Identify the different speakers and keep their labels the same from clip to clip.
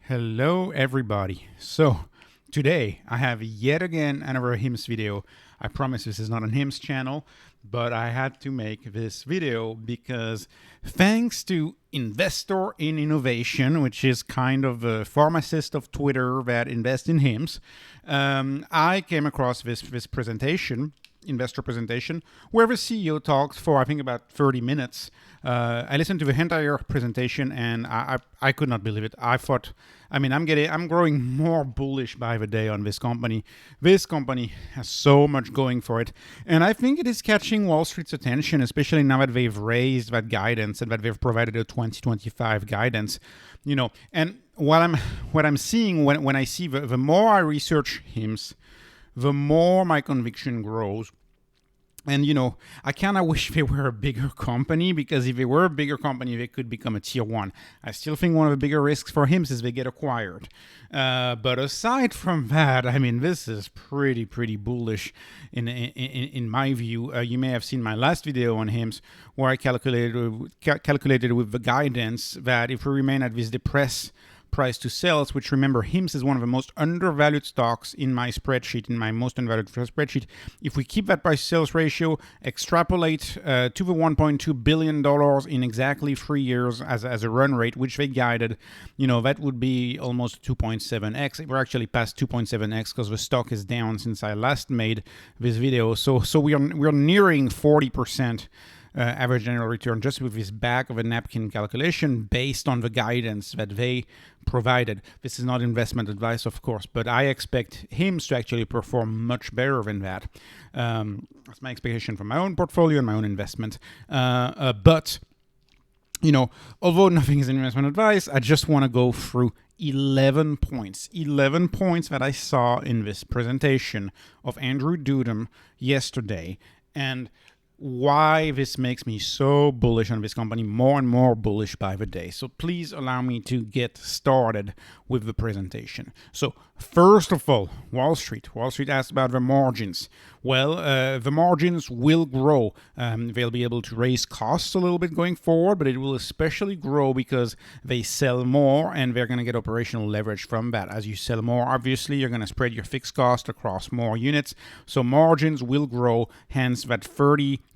Speaker 1: Hello everybody. So today I have yet again another HIMS video. I promise this is not a HIMS channel, but I had to make this video because thanks to Investor in Innovation, which is kind of a pharmacist of Twitter that invests in HIMS, I came across this presentation, investor presentation, where the CEO talks for I think about 30 minutes. I listened to the entire presentation and I could not believe it. I'm growing more bullish by the day on this company. This company has so much going for it, and I think it is catching Wall Street's attention, especially now that they've raised that guidance and that they've provided a 2025 guidance. And what I'm seeing when I see the more I research HIMS, the more my conviction grows. And, I kind of wish they were a bigger company, because if they were a bigger company, they could become a tier one. I still think one of the bigger risks for HIMS is they get acquired. But aside from that, this is pretty bullish in my view. You may have seen my last video on HIMS where I calculated with the guidance that if we remain at this depressed price to sales, which, remember, HIMS is one of the most undervalued stocks in my spreadsheet, in my most undervalued spreadsheet. If we keep that price sales ratio, extrapolate to the $1.2 billion in exactly 3 years as a run rate, which they guided, that would be almost 2.7x. We're actually past 2.7x because the stock is down since I last made this video. So we're nearing 40%. Average annual return just with this back of a napkin calculation based on the guidance that they provided. This is not investment advice, of course, but I expect HIMS to actually perform much better than that. That's my expectation for my own portfolio and my own investment. But although nothing is investment advice, I just want to go through 11 points that I saw in this presentation of Andrew Dudum yesterday, and why this makes me so bullish on this company, more and more bullish by the day. So please allow me to get started with the presentation. So first of all, Wall Street asked about the margins. Well, the margins will grow. They'll be able to raise costs a little bit going forward, but it will especially grow because they sell more and they're going to get operational leverage from that. As you sell more, obviously, you're going to spread your fixed cost across more units. So margins will grow, hence that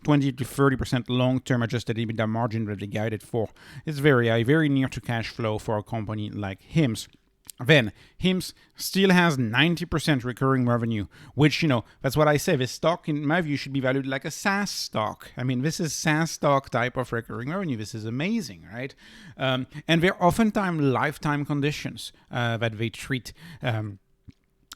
Speaker 1: 20 to 30% long-term adjusted EBITDA margin that they guided for is very high, very near to cash flow for a company like HIMS. Then, HIMS still has 90% recurring revenue, which, that's what I say. This stock, in my view, should be valued like a SaaS stock. This is SaaS stock type of recurring revenue. This is amazing, right? And they're oftentimes lifetime conditions that they treat.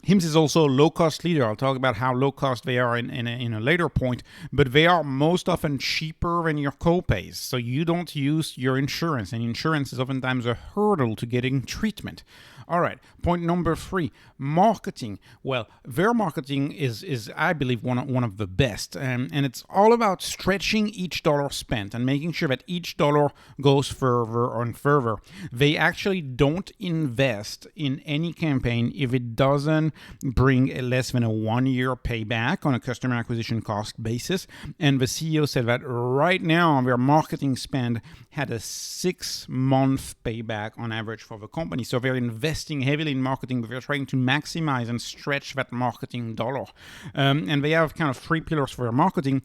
Speaker 1: HIMS is also a low-cost leader. I'll talk about how low-cost they are in a later point, but they are most often cheaper than your co-pays, so you don't use your insurance, and insurance is oftentimes a hurdle to getting treatment. All right, point number 3, marketing. Well, their marketing is I believe, one of the best, and it's all about stretching each dollar spent and making sure that each dollar goes further and further. They actually don't invest in any campaign if it doesn't bring less than a 1-year payback on a customer acquisition cost basis. And the CEO said that right now their marketing spend had a 6-month payback on average for the company. So they're investing heavily in marketing, but they're trying to maximize and stretch that marketing dollar. And they have kind of 3 pillars for their marketing.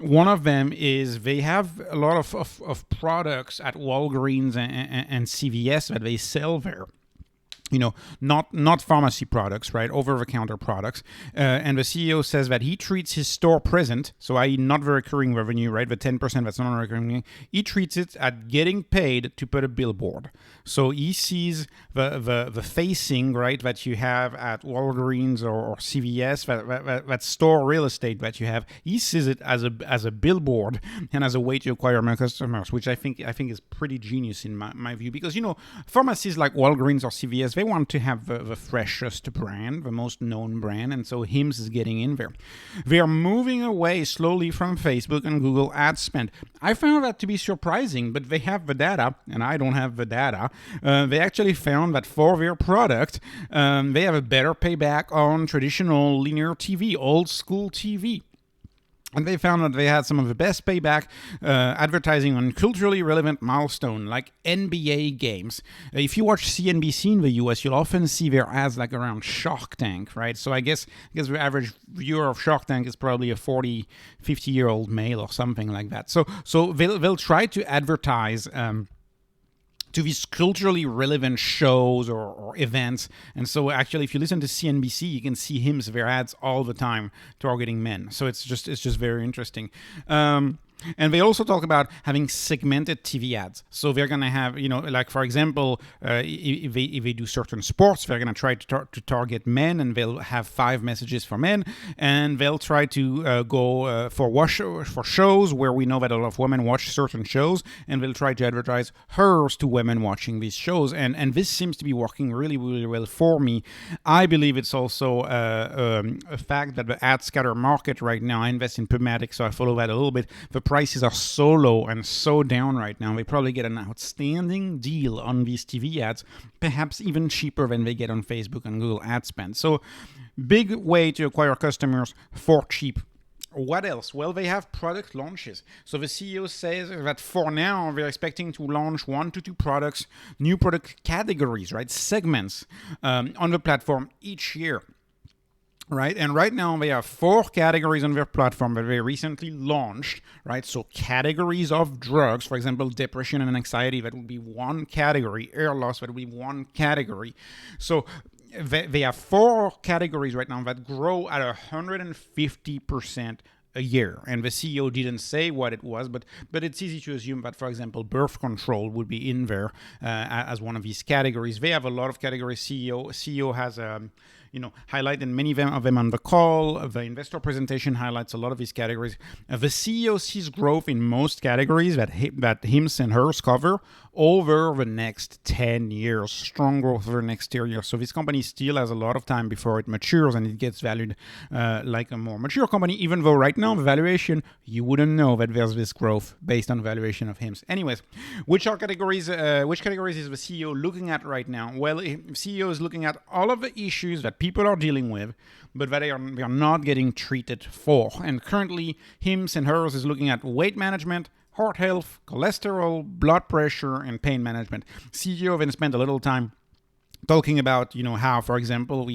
Speaker 1: One of them is they have a lot of products at Walgreens and CVS that they sell there. Not pharmacy products, right? Over-the-counter products. And the CEO says that he treats his store present, so i.e. not the recurring revenue, right? The 10% that's not recurring, he treats it at getting paid to put a billboard. So he sees the facing, right, that you have at Walgreens or CVS, that store real estate that you have. He sees it as a billboard and as a way to acquire more customers, which I think is pretty genius in my view, because pharmacies like Walgreens or CVS, they want to have the freshest brand, the most known brand, and so HIMS is getting in there. They are moving away slowly from Facebook and Google ad spend. I found that to be surprising, but they have the data, and I don't have the data. They actually found that for their product, they have a better payback on traditional linear TV, old school TV. And they found that they had some of the best payback advertising on culturally relevant milestone like NBA games. If you watch CNBC in the US, you'll often see their ads like around Shark Tank, right? So I guess the average viewer of Shark Tank is probably a 40, 50-year-old male or something like that. So they'll try to advertise to these culturally relevant shows or events. And so actually, if you listen to CNBC, you can see their ads all the time targeting men. So it's just very interesting. And they also talk about having segmented TV ads. So they're going to have, like for example, if they do certain sports, they're going to try to target men, and they'll have 5 messages for men, and they'll try to go for shows where we know that a lot of women watch certain shows, and they'll try to advertise hers to women watching these shows. And this seems to be working really, really well for me. I believe it's also a fact that the ad scatter market right now, I invest in Pubmatic, so I follow that a little bit. The prices are so low and so down right now. They probably get an outstanding deal on these TV ads, perhaps even cheaper than they get on Facebook and Google ad spend. So big way to acquire customers for cheap. What else? Well, they have product launches. So the CEO says that for now, they're expecting to launch 1 to 2 products, new product categories, right? Segments on the platform each year. Right, and right now they have 4 categories on their platform that they recently launched, right? So categories of drugs, for example, depression and anxiety, that would be one category. Hair loss, that would be one category. So they have 4 categories right now that grow at 150% a year. And the CEO didn't say what it was, but it's easy to assume that, for example, birth control would be in there as one of these categories. They have a lot of categories. CEO has highlighted many of them on the call. The investor presentation highlights a lot of these categories. The CEO sees growth in most categories that hims and hers cover over the next 10 years. Strong growth over the next 10 years. So this company still has a lot of time before it matures and it gets valued like a more mature company, even though right now the valuation, you wouldn't know that there's this growth based on valuation of hims. Anyways, which categories is the CEO looking at right now? Well, the CEO is looking at all of the issues that people are dealing with, but that they are not getting treated for. And currently, hims and hers is looking at weight management, heart health, cholesterol, blood pressure, and pain management. CEO then spent a little time talking about, how, for example,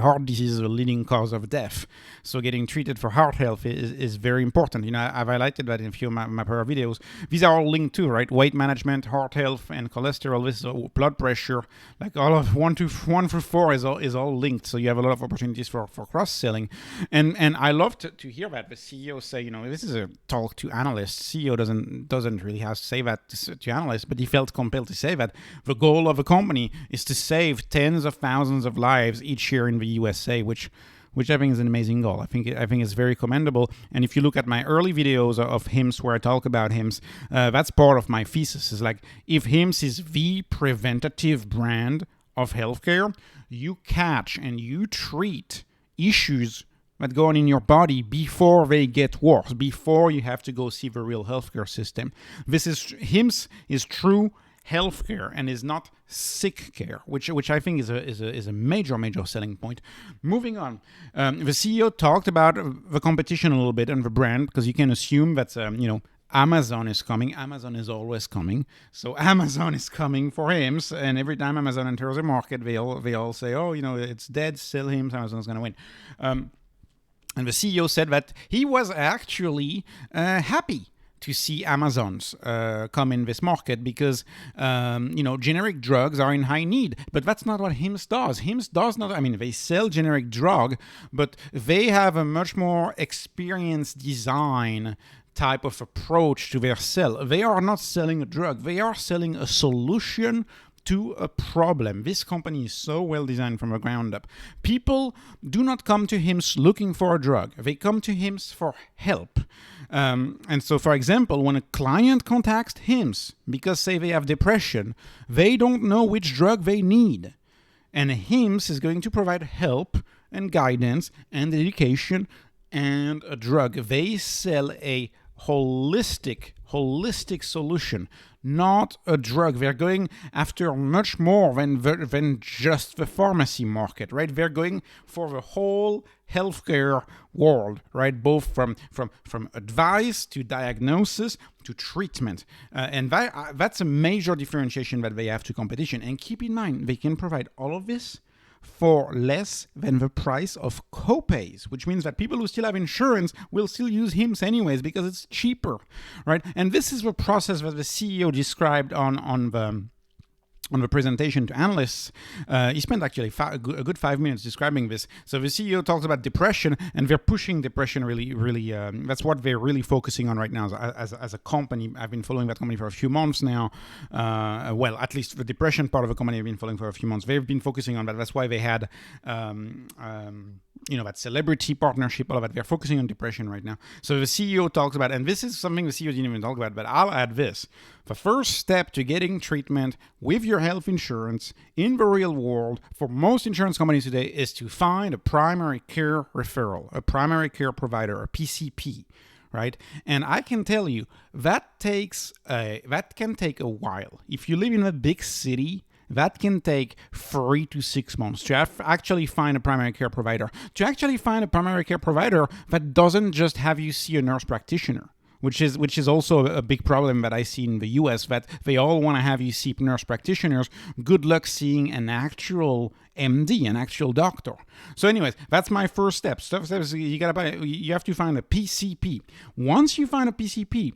Speaker 1: heart disease is a leading cause of death. So getting treated for heart health is very important. I've highlighted that in a few of my prior videos. These are all linked too, right? Weight management, heart health, and cholesterol. This is blood pressure. Like all of 1 through 4 is all linked. So you have a lot of opportunities for cross-selling. And I love to hear that the CEO say, this is a talk to analysts. CEO doesn't really have to say that to analysts, but he felt compelled to say that the goal of a company is to save tens of thousands of lives each year in the USA, which I think is an amazing goal. I think it's very commendable. And if you look at my early videos of HIMSS where I talk about HIMSS, that's part of my thesis. Is like, if HIMSS is the preventative brand of healthcare, you catch and you treat issues that go on in your body before they get worse, before you have to go see the real healthcare system. HIMSS is true healthcare and is not sick care, which I think is a major selling point. Moving on, the CEO talked about the competition a little bit and the brand, because you can assume that Amazon is coming. Amazon is always coming. So Amazon is coming for HIMSS, and every time Amazon enters a market, they all say, it's dead, still HIMSS, Amazon's going to win. And the CEO said that he was actually happy to see Amazon's come in this market because, generic drugs are in high need. But that's not what HIMSS does. HIMSS does not, they sell generic drug, but they have a much more experienced design type of approach to their sell. They are not selling a drug. They are selling a solution to a problem. This company is so well designed from the ground up. People do not come to HIMSS looking for a drug. They come to HIMSS for help. And so, for example, when a client contacts HIMSS because, say, they have depression, they don't know which drug they need. And HIMSS is going to provide help and guidance and education and a drug. They sell a holistic solution, not a drug. They're going after much more than just the pharmacy market, right? They're going for the whole healthcare world, right? Both from advice to diagnosis to treatment. And that's a major differentiation that they have to competition. And keep in mind, they can provide all of this for less than the price of copays, which means that people who still have insurance will still use HIMSS anyways because it's cheaper, right? And this is the process that the CEO described on the presentation to analysts. He spent actually a good 5 minutes describing this. So the CEO talks about depression, and they're pushing depression really. That's what they're really focusing on right now as a company. I've been following that company for a few months now. Well, at least the depression part of the company I've been following for a few months. They've been focusing on that. That's why they had that celebrity partnership, all of that. They're focusing on depression right now. So the CEO talks about, and this is something the CEO didn't even talk about, but I'll add this. The first step to getting treatment with your health insurance in the real world for most insurance companies today is to find a primary care referral, a primary care provider, a PCP, right? And I can tell you that can take a while. If you live in a big city, that can take 3 to 6 months to actually find a primary care provider. To actually find a primary care provider that doesn't just have you see a nurse practitioner, which is also a big problem that I see in the US, that they all want to have you see nurse practitioners. Good luck seeing an actual MD, an actual doctor. So anyways, that's my first step. You have to find a PCP. Once you find a PCP,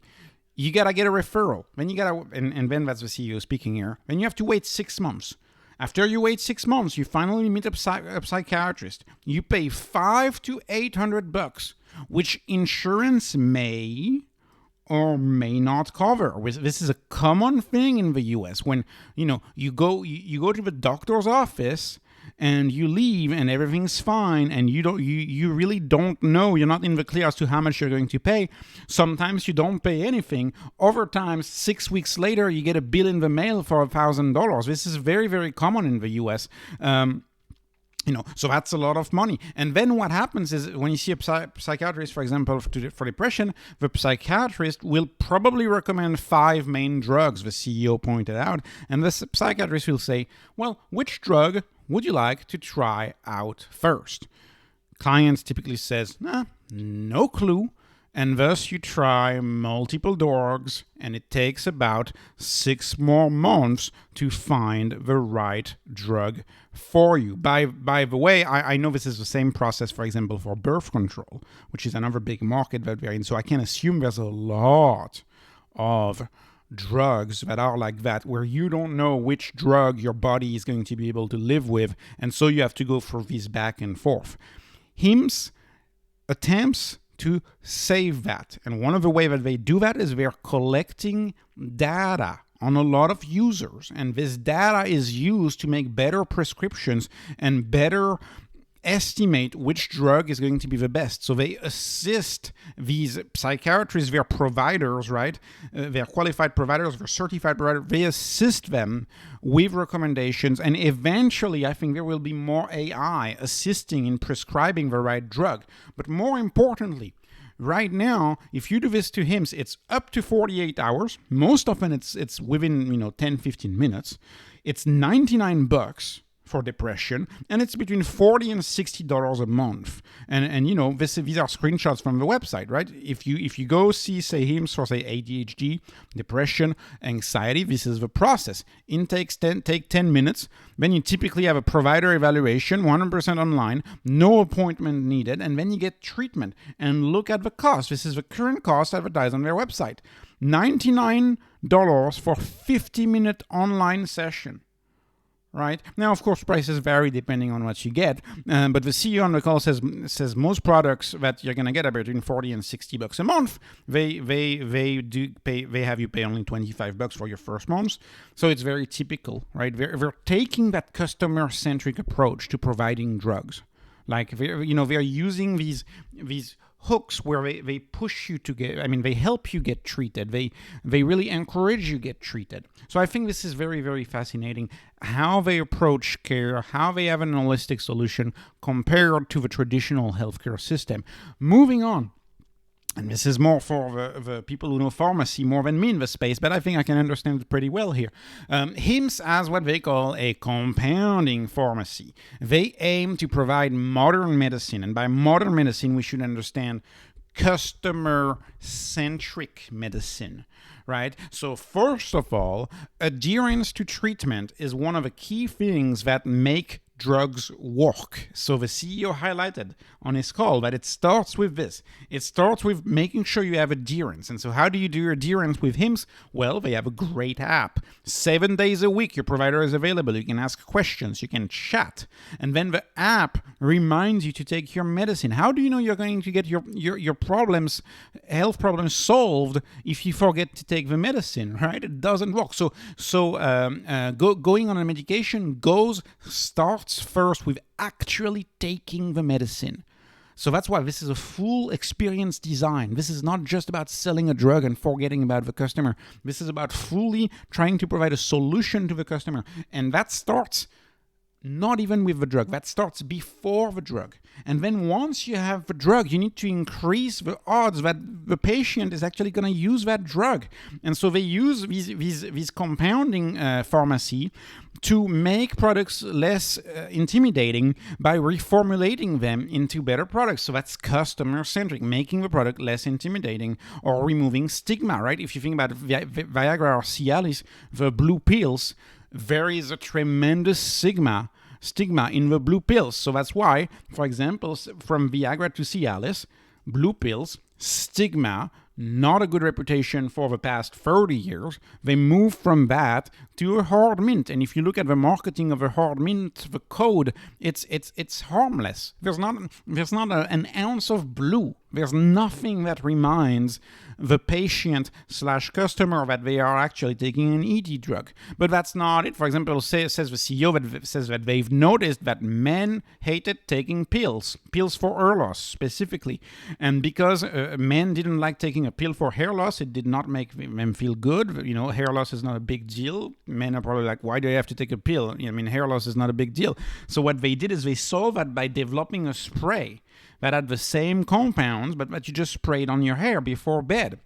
Speaker 1: you got to get a referral. Then and then that's the CEO speaking here. Then you have to wait 6 months. After you wait 6 months, you finally meet a psychiatrist. You pay $500 to $800, which insurance may or may not cover. This is a common thing in the US. When you go to the doctor's office and you leave and everything's fine, and you really don't know, you're not in the clear as to how much you're going to pay. Sometimes you don't pay anything. Over time, 6 weeks later, you get a bill in the mail for $1,000. This is very, very common in the US. So that's a lot of money. And then what happens is when you see a psychiatrist, for example, for depression, the psychiatrist will probably recommend 5 main drugs, the CEO pointed out. And the psychiatrist will say, well, which drug would you like to try out first? Clients typically says, no clue. And thus you try multiple drugs, and it takes about 6 more months to find the right drug for you. By the way, I know this is the same process, for example, for birth control, which is another big market that we're in. So I can assume there's a lot of drugs that are like that, where you don't know which drug your body is going to be able to live with, and so you have to go for this back and forth. HIMSS attempts to save that. And one of the ways that they do that is they're collecting data on a lot of users. And this data is used to make better prescriptions and better estimate which drug is going to be the best. So they assist these psychiatrists, their providers, right? They're qualified providers, they're certified providers. They assist them with recommendations. And eventually, I think there will be more AI assisting in prescribing the right drug. But more importantly, right now, if you do this to HIMSS, it's up to 48 hours. Most often it's within 10, 15 minutes. It's $99 for depression, and it's between $40 and $60 a month. And these are screenshots from the website, right? If you go see, say, HIMSS for, say, ADHD, depression, anxiety, this is the process. Intakes take 10 minutes. Then you typically have a provider evaluation, 100% online, no appointment needed, and then you get treatment. And look at the cost. This is the current cost advertised on their website. $99 for 50-minute online session. Right? Now, of course, prices vary depending on what you get, but the CEO on the call says most products that you're going to get are between $40 and $60 a month. They have you pay only $25 for your first month, so it's very typical, right? They're taking that customer-centric approach to providing drugs. Like they're using these hooks where they push you to they help you get treated. They really encourage you get treated. So I think this is very, very fascinating how they approach care, how they have an holistic solution compared to the traditional healthcare system. Moving on. and this is more for the people who know pharmacy more than me in the space, but I think I can understand it pretty well here. HIMSS has what they call a compounding pharmacy. They aim to provide modern medicine, and by modern medicine, we should understand customer-centric medicine, right? So first of all, adherence to treatment is one of the key things that make drugs work. So the CEO highlighted on his call that it starts with this. It starts with making sure you have adherence. And so how do you do your adherence with HIMSS? Well, they have a great app. 7 days a week, your provider is available. You can ask questions, you can chat. And then the app reminds you to take your medicine. How do you know you're going to get your problems, health problems solved if you forget to take the medicine, right? It doesn't work. So going on a medication starts first with actually taking the medicine. So that's why this is a full experience design. This is not just about selling a drug and forgetting about the customer. This is about fully trying to provide a solution to the customer. And that starts not even with the drug. That starts before the drug. And then once you have the drug, you need to increase the odds that the patient is actually going to use that drug. And so they use these compounding pharmacy to make products less intimidating by reformulating them into better products. So that's customer-centric, making the product less intimidating or removing stigma, right? If you think about Viagra or Cialis, the blue pills, there is a tremendous stigma in the blue pills. So that's why, for example, from Viagra to Cialis, blue pills, stigma, not a good reputation for the past 30 years. They moved from that to a hard mint. And if you look at the marketing of a hard mint, the code, it's harmless. There's not an ounce of blue. There's nothing that reminds the patient / customer that they are actually taking an ED drug. But that's not it. For example, says the CEO that says that they've noticed that men hated taking pills for hair loss specifically. And because men didn't like taking a pill for hair loss, it did not make them feel good. You know, hair loss is not a big deal. Men are probably like, why do I have to take a pill? I mean, hair loss is not a big deal. So what they did is they solved that by developing a spray that had the same compounds, but that you just sprayed on your hair before bed.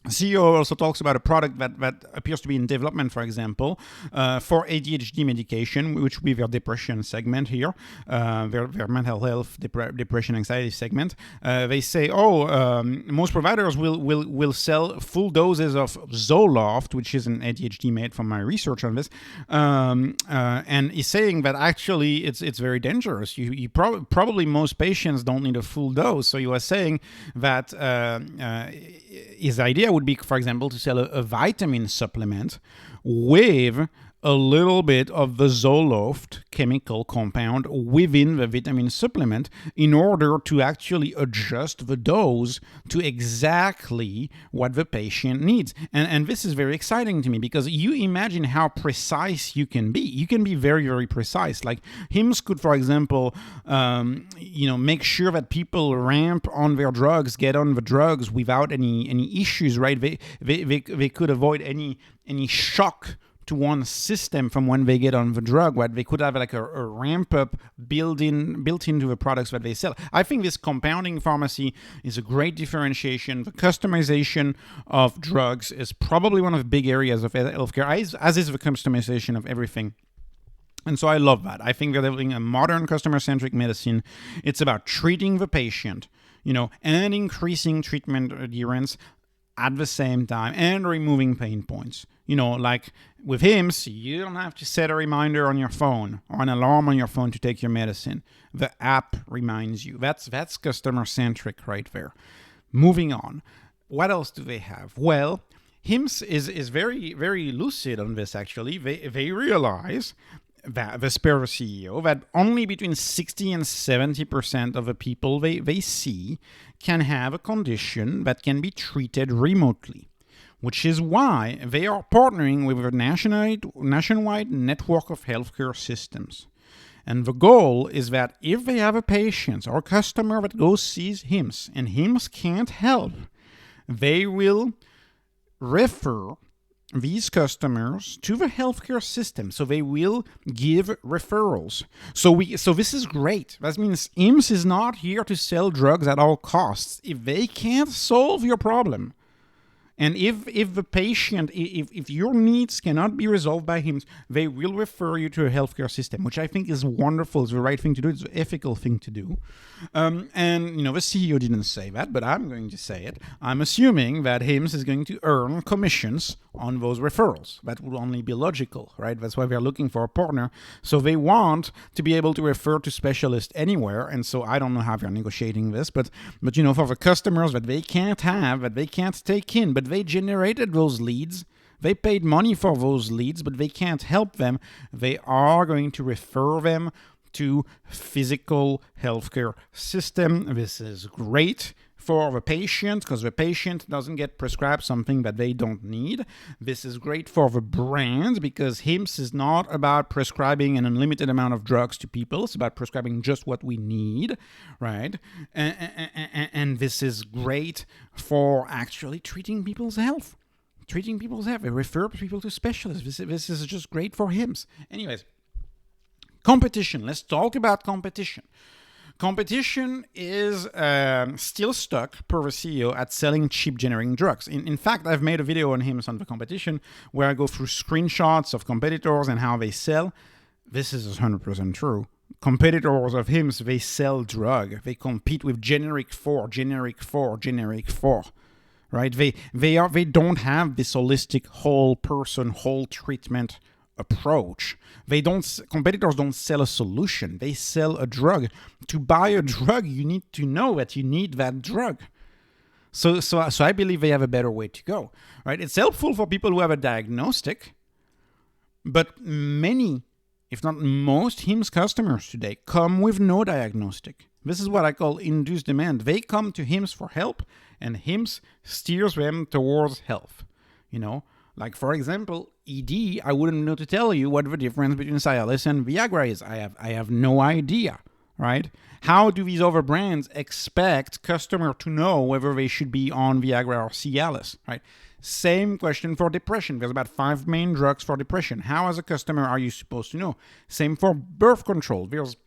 Speaker 1: CEO also talks about a product that appears to be in development, for example, for ADHD medication, which will be their depression segment here, their mental health, depression, anxiety segment. They say, most providers will sell full doses of Zoloft, which is an ADHD med from my research on this, and he's saying that actually it's very dangerous. You probably most patients don't need a full dose. So he was saying that his idea would be, for example, to sell a vitamin supplement with a little bit of the Zoloft chemical compound within the vitamin supplement in order to actually adjust the dose to exactly what the patient needs. And this is very exciting to me because you imagine how precise you can be. You can be very, very precise. Like HIMSS could, for example, make sure that people ramp on their drugs, get on the drugs without any issues, right? They could avoid any shock to one system from when they get on the drug, what they could have like a ramp up built into the products that they sell. I think this compounding pharmacy is a great differentiation. The customization of drugs is probably one of the big areas of healthcare, as is the customization of everything. And so I love that. I think they're developing a modern customer-centric medicine. It's about treating the patient, and increasing treatment adherence at the same time and removing pain points. Like with HIMSS, you don't have to set a reminder on your phone or an alarm on your phone to take your medicine. The app reminds you. That's customer-centric right there. Moving on. What else do they have? Well, HIMSS is very, very lucid on this, actually. They realize that the CEO that only between 60 and 70% of the people they see can have a condition that can be treated remotely, which is why they are partnering with a nationwide network of healthcare systems. And the goal is that if they have a patient or a customer that goes sees HIMSS and HIMSS can't help, they will refer these customers to the healthcare system, so they will give referrals. So this is great. That means IMSS is not here to sell drugs at all costs. If they can't solve your problem, and if the patient, if your needs cannot be resolved by HIMSS, they will refer you to a healthcare system, which I think is wonderful. It's the right thing to do. It's the ethical thing to do. And the CEO didn't say that, but I'm going to say it. I'm assuming that HIMSS is going to earn commissions on those referrals. That would only be logical, right? That's why they're looking for a partner. So they want to be able to refer to specialists anywhere. And so I don't know how they're negotiating this, but for the customers that they can't have, that they can't take in, but they generated those leads. They paid money for those leads, but they can't help them. They are going to refer them to physical healthcare system. This is great for the patient because the patient doesn't get prescribed something that they don't need. This is great for the brand because HIMSS is not about prescribing an unlimited amount of drugs to people. It's about prescribing just what we need, right? And this is great for actually treating people's health. They refer people to specialists. This is just great for HIMSS. Anyways, competition. Let's talk about competition. Competition is still stuck, per the CEO, at selling cheap generic drugs. In fact, I've made a video on HIMSS on the competition where I go through screenshots of competitors and how they sell. This is 100% true. Competitors of HIMSS, they sell drug. They compete with generic 4, right? They don't have this holistic whole person, whole treatment approach. Competitors don't sell a solution. They sell a drug. To buy a drug, you need to know that you need that drug. So I believe they have a better way to go, right? It's helpful for people who have a diagnostic, but many, if not most, HIMSS customers today come with no diagnostic. This is what I call induced demand. They come to HIMSS for help, and HIMSS steers them towards health. Like, for example, ED, I wouldn't know to tell you what the difference between Cialis and Viagra is. I have no idea, right? How do these other brands expect customer to know whether they should be on Viagra or Cialis, right? Same question for depression. There's about 5 main drugs for depression. How, as a customer, are you supposed to know? Same for birth control. There's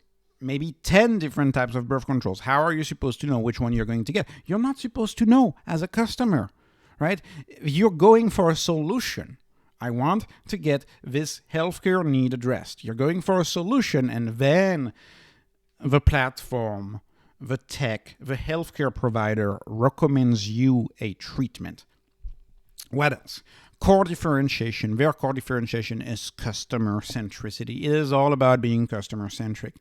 Speaker 1: maybe 10 different types of birth controls. How are you supposed to know which one you're going to get? You're not supposed to know as a customer. Right? You're going for a solution. I want to get this healthcare need addressed. You're going for a solution, and then the platform, the tech, the healthcare provider recommends you a treatment. What else? Core differentiation. Their core differentiation is customer centricity. It is all about being customer centric.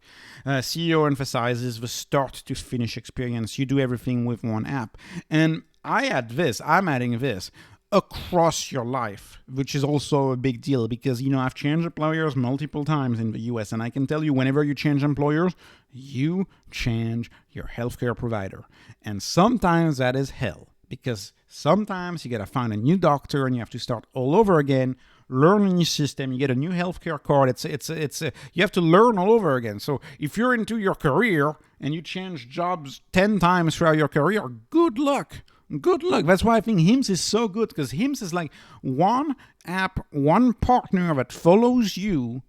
Speaker 1: CEO emphasizes the start to finish experience. You do everything with one app. And I'm adding this across your life, which is also a big deal because, I've changed employers multiple times in the US, and I can tell you whenever you change employers, you change your healthcare provider. And sometimes that is hell because sometimes you got to find a new doctor and you have to start all over again, learn a new system, you get a new healthcare card. You have to learn all over again. So if you're into your career and you change jobs 10 times throughout your career, good luck. Good luck. That's why I think HIMSS is so good, because HIMSS is like one app, one partner that follows you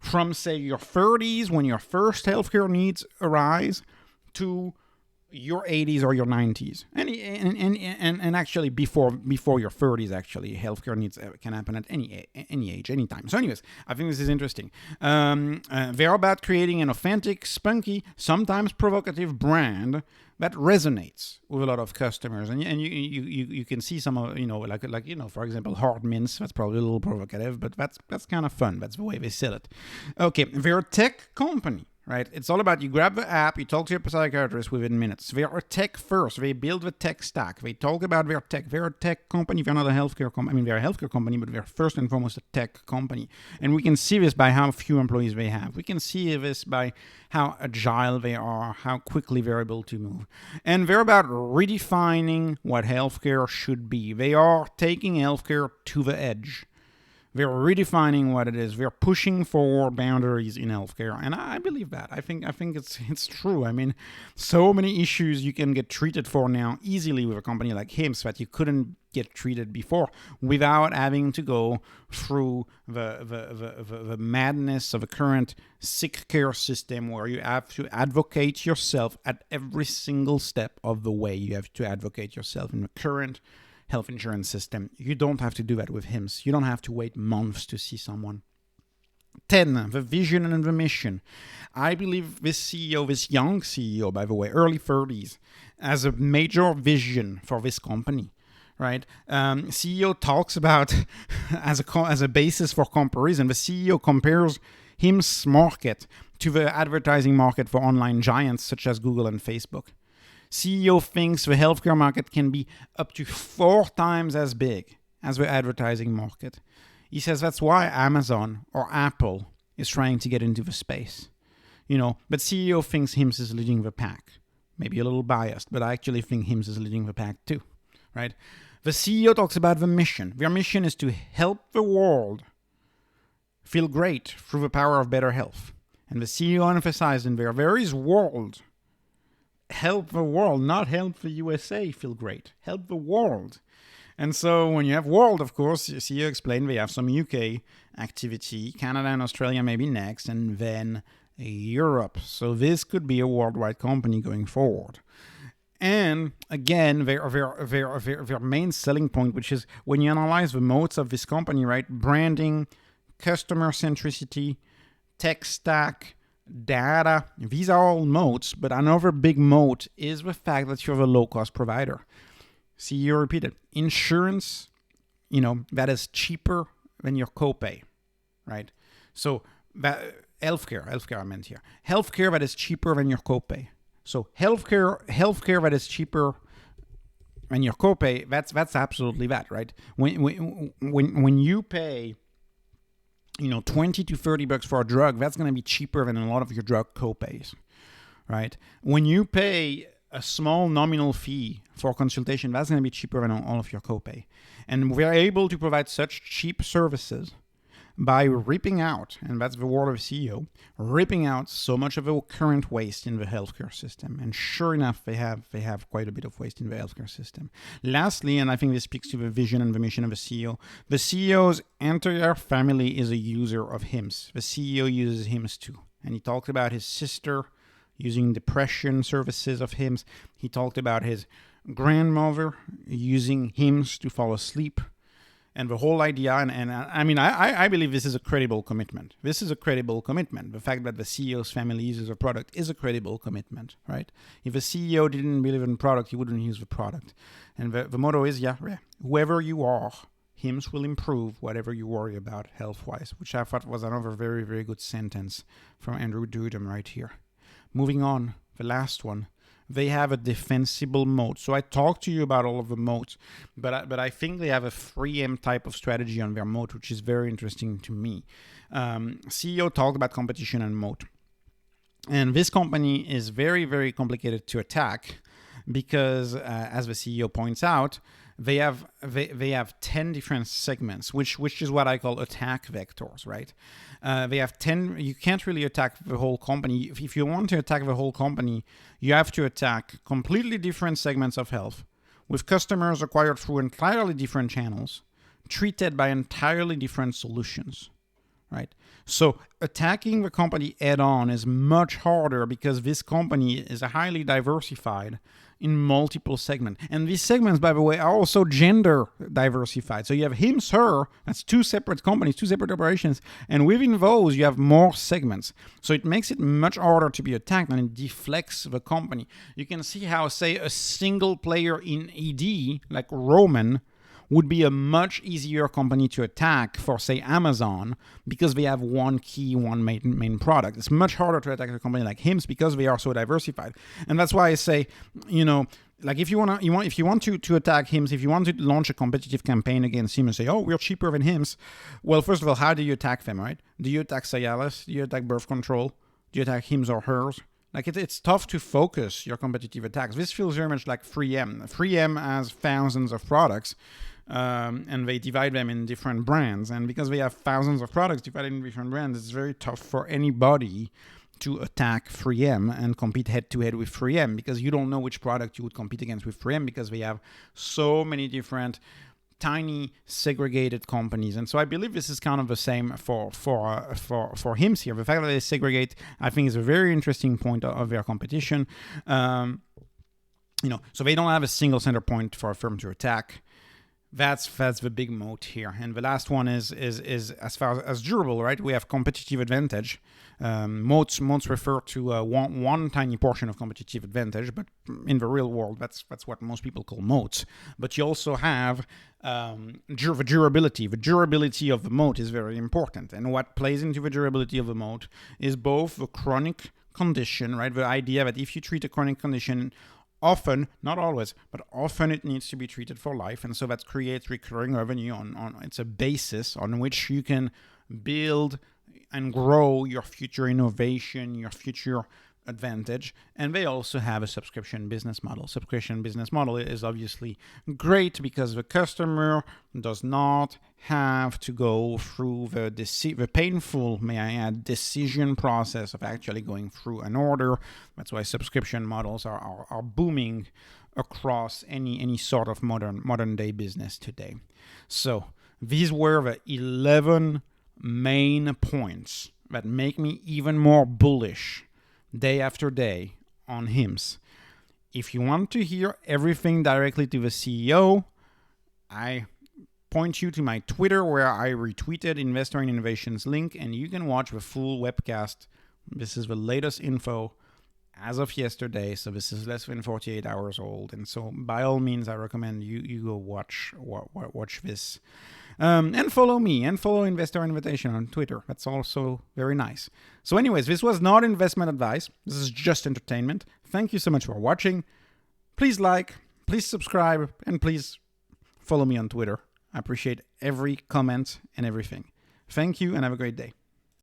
Speaker 1: from, say, your 30s when your first healthcare needs arise to your 80s or your 90s. And actually before your 30s, actually, healthcare needs can happen at any age, anytime. So anyways, I think this is interesting. They're about creating an authentic, spunky, sometimes provocative brand that resonates with a lot of customers, and you can see some of for example, hard mints. That's probably a little provocative, but that's kind of fun. That's the way they sell it. Okay, they're a tech company, right? It's all about you grab the app, you talk to your psychiatrist within minutes. They are tech first. They build the tech stack. They talk about their tech. They're a tech company. They're not a healthcare company. I mean, they're a healthcare company, but they're first and foremost a tech company. And we can see this by how few employees they have. We can see this by how agile they are, how quickly they're able to move. And they're about redefining what healthcare should be. They are taking healthcare to the edge. They're redefining what it is. They're pushing forward boundaries in healthcare, and I believe that. I think it's true. I mean, so many issues you can get treated for now easily with a company like HIMSS that you couldn't get treated before without having to go through the madness of the current sick care system, where you have to advocate yourself at every single step of the way. You have to advocate yourself in the current health insurance system. You don't have to do that with HIMSS. You don't have to wait months to see someone. 10, the vision and the mission. I believe this CEO, this young CEO, by the way, early 30s, has a major vision for this company, right? CEO talks about, as a basis for comparison, the CEO compares HIMSS market to the advertising market for online giants such as Google and Facebook. CEO thinks the healthcare market can be up to 4 times as big as the advertising market. He says that's why Amazon or Apple is trying to get into the space. But CEO thinks HIMSS is leading the pack. Maybe a little biased, but I actually think HIMSS is leading the pack too, right? The CEO talks about the mission. Their mission is to help the world feel great through the power of better health. And the CEO emphasized in there is world. Help the world, not help the USA feel great. Help the world. And so when you have world, of course, CEO explained they have some UK activity, Canada and Australia maybe next, and then Europe. So this could be a worldwide company going forward. And again, their main selling point, which is when you analyze the moats of this company, right? Branding, customer centricity, tech stack, data, these are all moats, but another big moat is the fact that you're a low-cost provider. CEO repeated, insurance, that is cheaper than your copay, right? So that healthcare I meant here. Healthcare that is cheaper than your copay. So healthcare that is cheaper than your copay, that's absolutely that, right? When you pay 20 to 30 bucks for a drug, that's going to be cheaper than a lot of your drug copays, right? When you pay a small nominal fee for consultation, that's going to be cheaper than all of your copay. And we're able to provide such cheap services by ripping out, and that's the word of CEO, ripping out so much of the current waste in the healthcare system. And sure enough, they have quite a bit of waste in the healthcare system. Lastly, and I think this speaks to the vision and the mission of the CEO's entire family is a user of HIMSS. The CEO uses HIMSS too. And he talked about his sister using depression services of HIMSS. He talked about his grandmother using HIMSS to fall asleep. And the whole idea, I believe this is a credible commitment. This is a credible commitment. The fact that the CEO's family uses a product is a credible commitment, right? If a CEO didn't believe in product, he wouldn't use the product. And the motto is, whoever you are, HIMSS will improve whatever you worry about health-wise, which I thought was another very, very good sentence from Andrew Dudum right here. Moving on, the last one. They have a defensible moat. So I talked to you about all of the moats, but I think they have a 3M type of strategy on their moat, which is very interesting to me. CEO talked about competition and moat. And this company is very, very complicated to attack because, as the CEO points out, they have 10 different segments, which is what I call attack vectors, right? They have 10. You can't really attack the whole company. If you want to attack the whole company, you have to attack completely different segments of health with customers acquired through entirely different channels, treated by entirely different solutions, right? So attacking the company head-on is much harder because this company is highly diversified in multiple segments. And these segments, by the way, are also gender diversified. So you have HIMSS, her, that's 2 separate companies, 2 separate operations. And within those, you have more segments. So it makes it much harder to be attacked and it deflects the company. You can see how, say, a single player in ED, like Roman, would be a much easier company to attack for, say, Amazon, because they have one main product. It's much harder to attack a company like HIMSS because they are so diversified. And that's why I say, like if you want to attack HIMSS, if you want to launch a competitive campaign against him and say, oh, we're cheaper than HIMSS, well, first of all, how do you attack them, right? Do you attack Cialis? Do you attack birth control? Do you attack HIMSS or hers? Like it's tough to focus your competitive attacks. This feels very much like 3M. 3M has thousands of products. and they divide them in different brands. And because they have thousands of products divided in different brands, it's very tough for anybody to attack 3M and compete head-to-head with 3M, because you don't know which product you would compete against with 3M, because they have so many different tiny segregated companies. And so I believe this is kind of the same for HIMSS here. The fact that they segregate, I think, is a very interesting point of their competition. So they don't have a single center point for a firm to attack. That's the big moat here. And the last one is as far as durable, right? We have competitive advantage. Moats refer to one tiny portion of competitive advantage, but in the real world, that's what most people call moats. But you also have the durability. The durability of the moat is very important. And what plays into the durability of the moat is both the chronic condition, right? The idea that if you treat a chronic condition, often, not always, but often it needs to be treated for life. And so that creates recurring revenue on it's a basis on which you can build and grow your future innovation, your future advantage. And they also have a subscription business model. Subscription business model is obviously great because the customer does not have to go through the painful, may I add, decision process of actually going through an order. That's why subscription models are booming across any sort of modern day business today. So these were the 11 main points that make me even more bullish day after day on HIMSS. If you want to hear everything directly to the CEO, I point you to my Twitter, where I retweeted Investor in Innovation's link, and you can watch the full webcast. This is the latest info as of yesterday, so this is less than 48 hours old. And so by all means, I recommend you go watch this. And follow me and follow Investor Invitation on Twitter. That's also very nice. So anyways, this was not investment advice. This is just entertainment. Thank you so much for watching. Please like, please subscribe, and please follow me on Twitter. I appreciate every comment and everything. Thank you and have a great day.